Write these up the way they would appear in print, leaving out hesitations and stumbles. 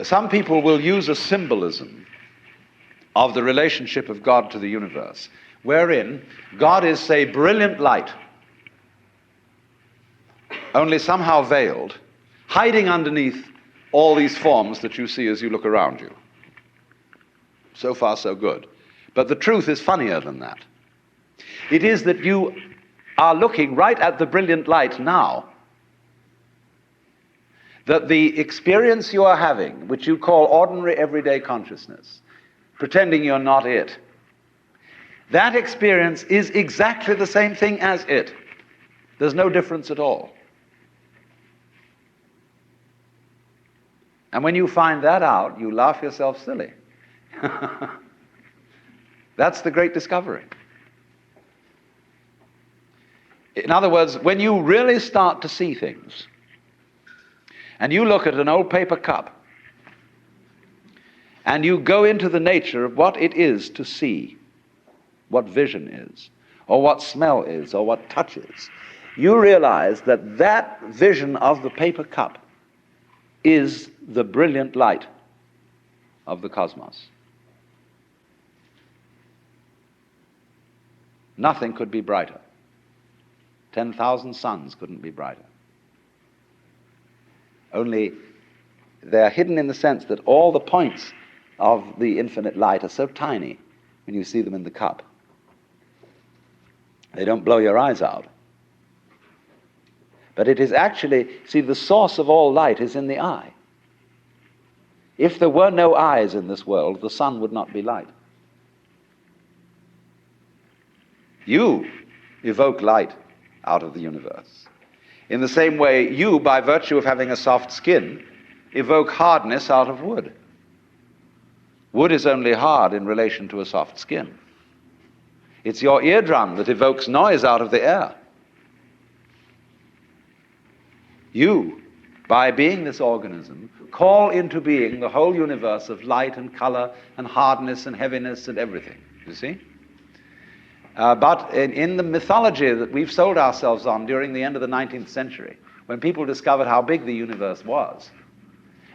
Some people will use a symbolism of the relationship of God to the universe, wherein God is, say, brilliant light, only somehow veiled, hiding underneath all these forms that you see as you look around you. So far, so good. But the truth is funnier than that. It is that you are looking right at the brilliant light now, that the experience you are having, which you call ordinary everyday consciousness, pretending you're not it, that experience is exactly the same thing as it. There's no difference at all. And when you find that out, you laugh yourself silly. That's the great discovery. In other words, when you really start to see things, and you look at an old paper cup, and you go into the nature of what it is to see, what vision is, or what smell is, or what touch is, you realize that that vision of the paper cup is the brilliant light of the cosmos. Nothing could be brighter. 10,000 suns couldn't be brighter. Only they're hidden in the sense that all the points of the infinite light are so tiny when you see them in the cup. They don't blow your eyes out. But it is actually, see, the source of all light is in the eye. If there were no eyes in this world, the sun would not be light. You evoke light out of the universe. In the same way, you, by virtue of having a soft skin, evoke hardness out of wood. Wood is only hard in relation to a soft skin. It's your eardrum that evokes noise out of the air. You, by being this organism, call into being the whole universe of light and color and hardness and heaviness and everything, you see? But in the mythology that we've sold ourselves on during the end of the 19th century, when people discovered how big the universe was,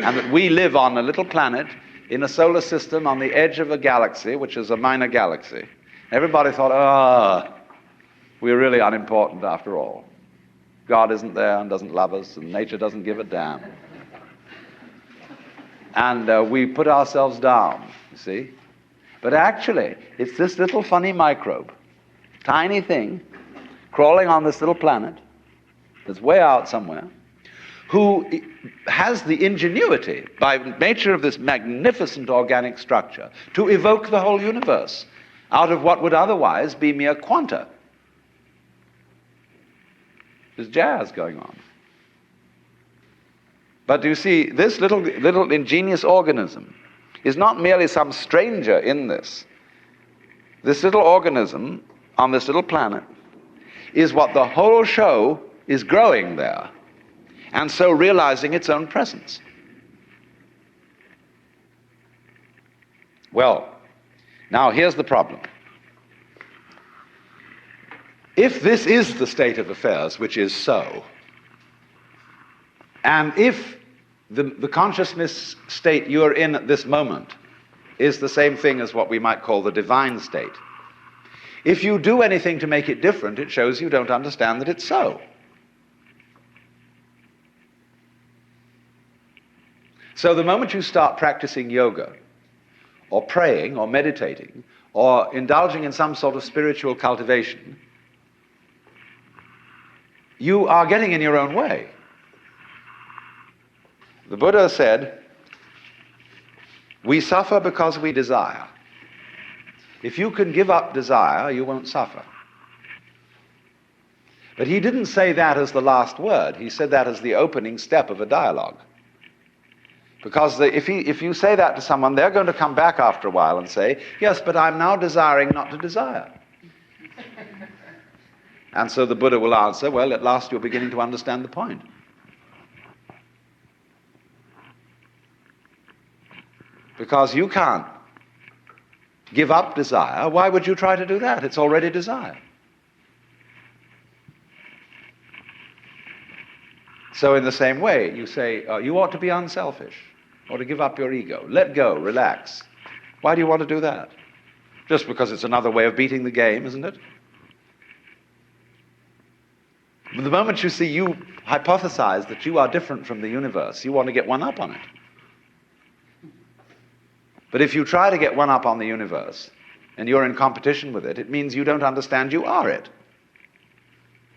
and that we live on a little planet in a solar system on the edge of a galaxy, which is a minor galaxy, everybody thought, we're really unimportant after all. God isn't there and doesn't love us, and nature doesn't give a damn. And we put ourselves down, you see. But actually, it's this little funny microbe, tiny thing, crawling on this little planet that's way out somewhere, who has the ingenuity, by nature of this magnificent organic structure, to evoke the whole universe out of what would otherwise be mere quanta. There's jazz going on. But you see, this little ingenious organism is not merely some stranger in this. This little organism on this little planet is what the whole show is growing there, and so realizing its own presence. Well, now here's the problem. If this is the state of affairs, which is so, and if the consciousness state you're in at this moment is the same thing as what we might call the divine state, if you do anything to make it different, it shows you don't understand that it's so. So the moment you start practicing yoga, or praying, or meditating, or indulging in some sort of spiritual cultivation, you are getting in your own way. The Buddha said, we suffer because we desire. If you can give up desire, you won't suffer. But he didn't say that as the last word. He said that as the opening step of a dialogue. Because if you say that to someone, they're going to come back after a while and say, yes, but I'm now desiring not to desire. And so the Buddha will answer, well, at last you're beginning to understand the point. Because you can't give up desire. Why would you try to do that? It's already desire. So in the same way, you say, you ought to be unselfish. or to give up your ego. Let go, relax. Why do you want to do that? Just because it's another way of beating the game, isn't it? The moment you see you hypothesize that you are different from the universe, you want to get one up on it. But if you try to get one up on the universe, and you're in competition with it, it means you don't understand you are it.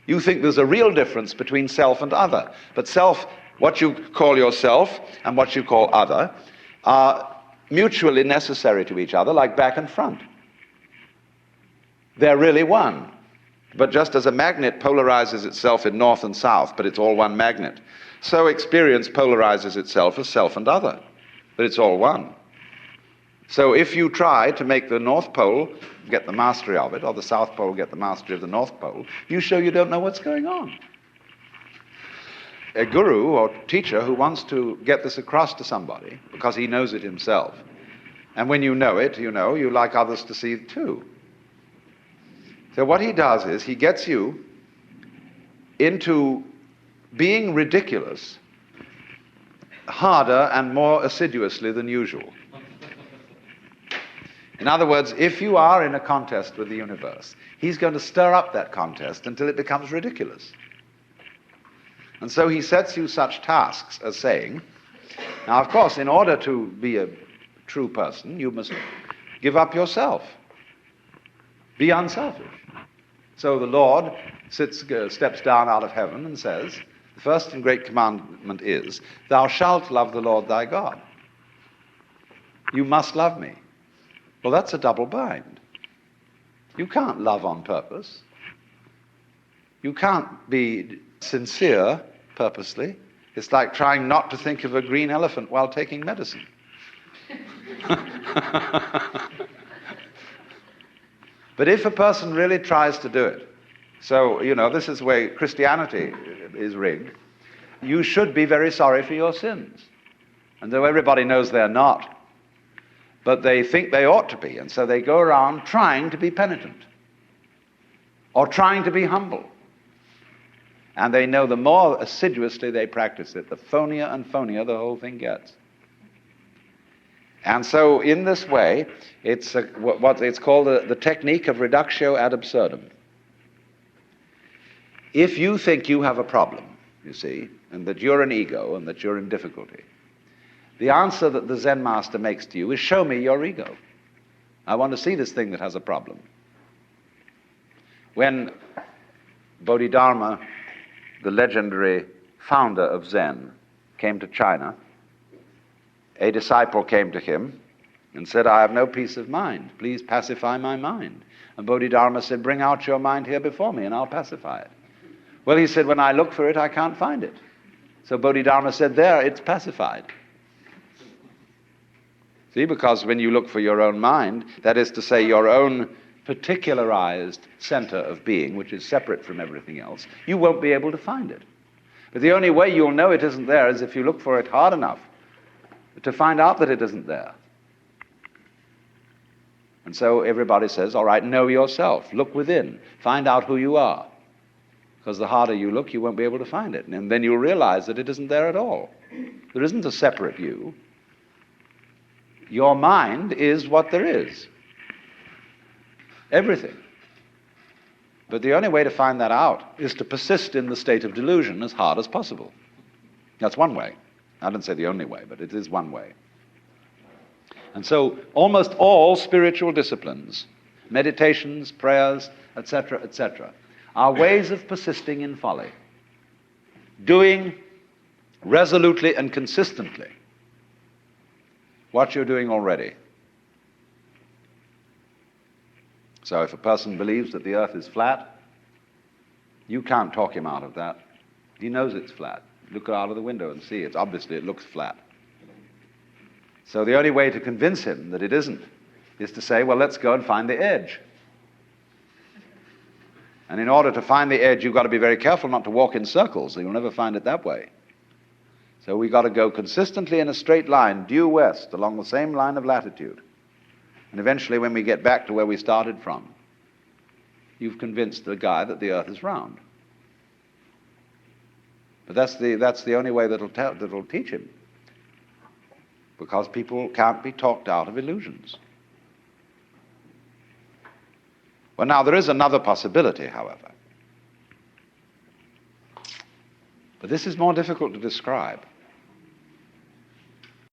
You think there's a real difference between self and other. But self, what you call yourself and what you call other, are mutually necessary to each other, like back and front. They're really one. But just as a magnet polarizes itself in north and south, but it's all one magnet, so experience polarizes itself as self and other, but it's all one. So if you try to make the North Pole get the mastery of it, or the South Pole get the mastery of the North Pole, you show you don't know what's going on. A guru or teacher who wants to get this across to somebody, because he knows it himself, and when you know it, you like others to see it too. So what he does is he gets you into being ridiculous harder and more assiduously than usual. In other words, if you are in a contest with the universe, he's going to stir up that contest until it becomes ridiculous. And so he sets you such tasks as saying, now of course, in order to be a true person, you must give up yourself. Be unselfish. So the Lord steps down out of heaven and says, the first and great commandment is, thou shalt love the Lord thy God. You must love me. Well, that's a double bind. You can't love on purpose. You can't be sincere purposely. It's like trying not to think of a green elephant while taking medicine. But if a person really tries to do it, so, this is the way Christianity is rigged, you should be very sorry for your sins. And though everybody knows they're not, but they think they ought to be, and so they go around trying to be penitent or trying to be humble. And they know the more assiduously they practice it, the phonier and phonier the whole thing gets. And so in this way, it's what it's called the technique of reductio ad absurdum. If you think you have a problem, you see, and that you're an ego and that you're in difficulty, the answer that the Zen master makes to you is, show me your ego. I want to see this thing that has a problem. When Bodhidharma, the legendary founder of Zen, came to China, a disciple came to him and said, I have no peace of mind. Please pacify my mind. And Bodhidharma said, bring out your mind here before me and I'll pacify it. Well, he said, when I look for it, I can't find it. So Bodhidharma said, there, it's pacified. See, because when you look for your own mind, that is to say your own particularized center of being, which is separate from everything else, you won't be able to find it. But the only way you'll know it isn't there is if you look for it hard enough to find out that it isn't there. And so everybody says, all right, know yourself, look within, find out who you are. Because the harder you look, you won't be able to find it. And then you'll realize that it isn't there at all. There isn't a separate you. Your mind is what there is. Everything. But the only way to find that out is to persist in the state of delusion as hard as possible. That's one way. I didn't say the only way, but it is one way. And so almost all spiritual disciplines, meditations, prayers, etc., are ways of persisting in folly. Doing resolutely and consistently what you're doing already. So if a person believes that the earth is flat, you can't talk him out of that. He knows it's flat. Look out of the window and see. It looks flat. So the only way to convince him that it isn't is to say, well, let's go and find the edge. And in order to find the edge, you've got to be very careful not to walk in circles, or you'll never find it that way. So we've got to go consistently in a straight line, due west, along the same line of latitude. And eventually, when we get back to where we started from, you've convinced the guy that the earth is round. But that's the only way that'll teach him. because people can't be talked out of illusions. Well, now, there is another possibility, however. But this is more difficult to describe.